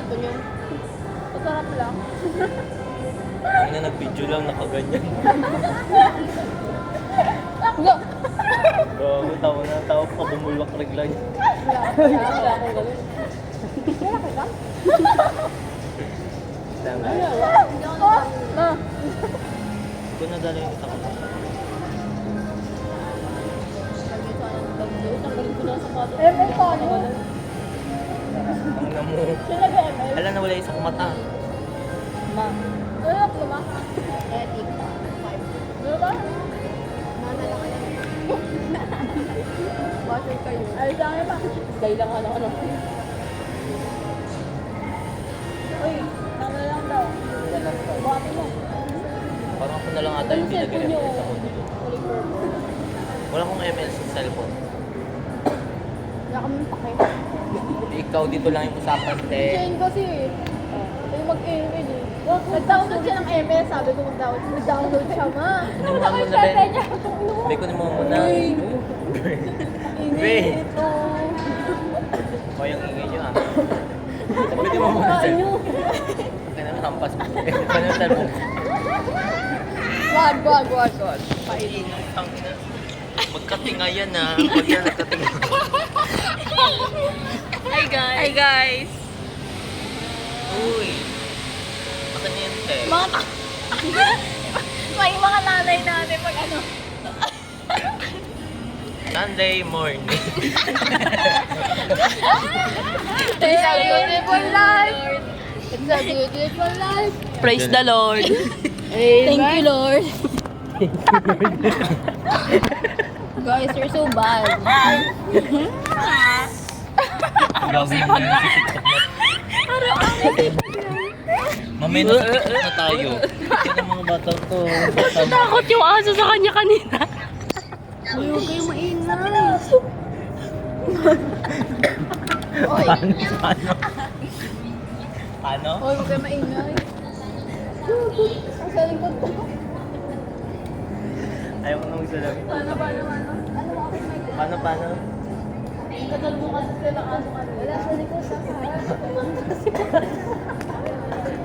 kanto nyo. Masarap lang. Ang na nag-video lang, nakaganyan. Takbo! Gago, tawa na tao pa, bumulwak reglan. Wala akong ganun. Wala ka ba? Tama. Oh! Ma! Ito na dala yung isa ko. Tanggalin ko na sa pato. ML pa ano? Ang na mo. Sino nag-ML? Alam na wala isang mata. Ma. Ano ako ma? Etik. 5. Ano ba? Mana lang ka lang. Watcher kayo. Ay, sa akin pa. Dahil lang ano. Uy, tama lang daw. Buhatin mo. Parang ako na lang ata yung pinag-ML sa mundo. Wala akong ML sa cellphone. Wala kami pake. Ikaw dito lang yung usapan, te. Shane kasi eh. Ay mag-ML eh. Nag-download siya ng ML, sabi ko mag-download siya, ma. Ano mo muna, Ben? May kunin mo muna. Ben! O yung ingay nyo, ah. Pwede mo muna, sir. Kaya naman hampas mo. Kaya naman cellphone. Wag. Pailin. Magkatinga yan, ah. Pag yan nagkatinga. Hi guys. Uy. Baka niyan, te. Mga may mga nanay natin pag ano. Sunday morning. It's a beautiful life. It's a beautiful life. Praise the Lord. Thank you, Lord. Guys, you're so bad. Gabi naman yung si TikTok na. Mamaya na sa TikTok na tayo. Yan ang mga batang to. Takot yung aso sa kanya kanina. Uy, huwag kayong maingay. Paano? Uy, huwag kayong maingay. Ang sa likod ko. Ayaw ko na magsasabi. Paano? Paano? Kadal mo kasi sila aso ka. Wala sa likod sa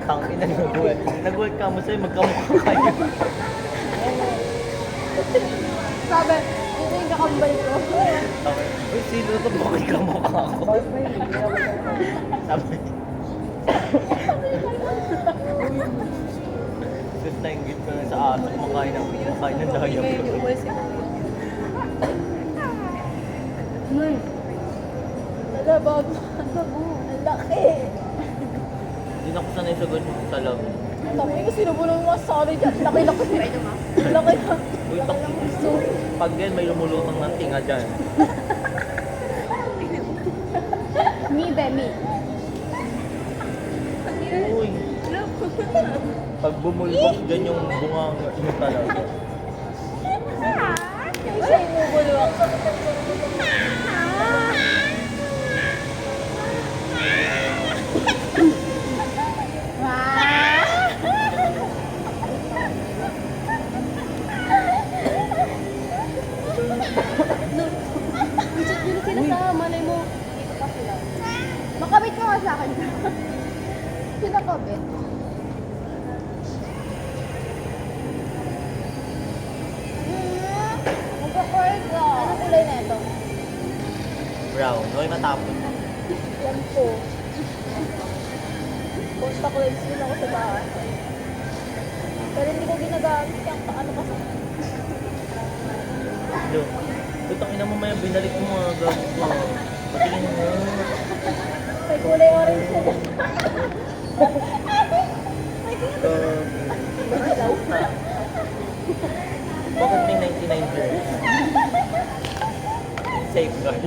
Tangin na nag-work. Nag-work ka mo sa'yo, magkamukha kayo. Sabi, ito yung kakambal ko. Sabi, uy, sino ito? Bakit kamukha ako? Sabi, sus, nainggit ko na sa aso, kumakain ng dayap. Wala, bago. Ang laki. Hindi na ako sanay sa ganyan sa love. Laki kasi nabulong mga sorry dyan. Laki-laki. Laki na. Uy, pag yan, may lumulutang ng tinga dyan. Me, Demi. Uy. Pag bumulbok dyan yung bunga mo talaga. Siya yung bubulong. Sila sa malay mo. Dito pa sila. Makabit ka nga sa akin. Sino kabit? Magka-cord ka. Anong kulay na ito? Brown. Uy, matapon. Yan po. Contact lens din ako sa bahay. Pero hindi ko ginagamit yung ano kasi. Yo. Putang ina mo maya, binalik mo mga gago ko. Patingin mo. May kulay orange na dyan. Bakit may 99 girls? Safeguard.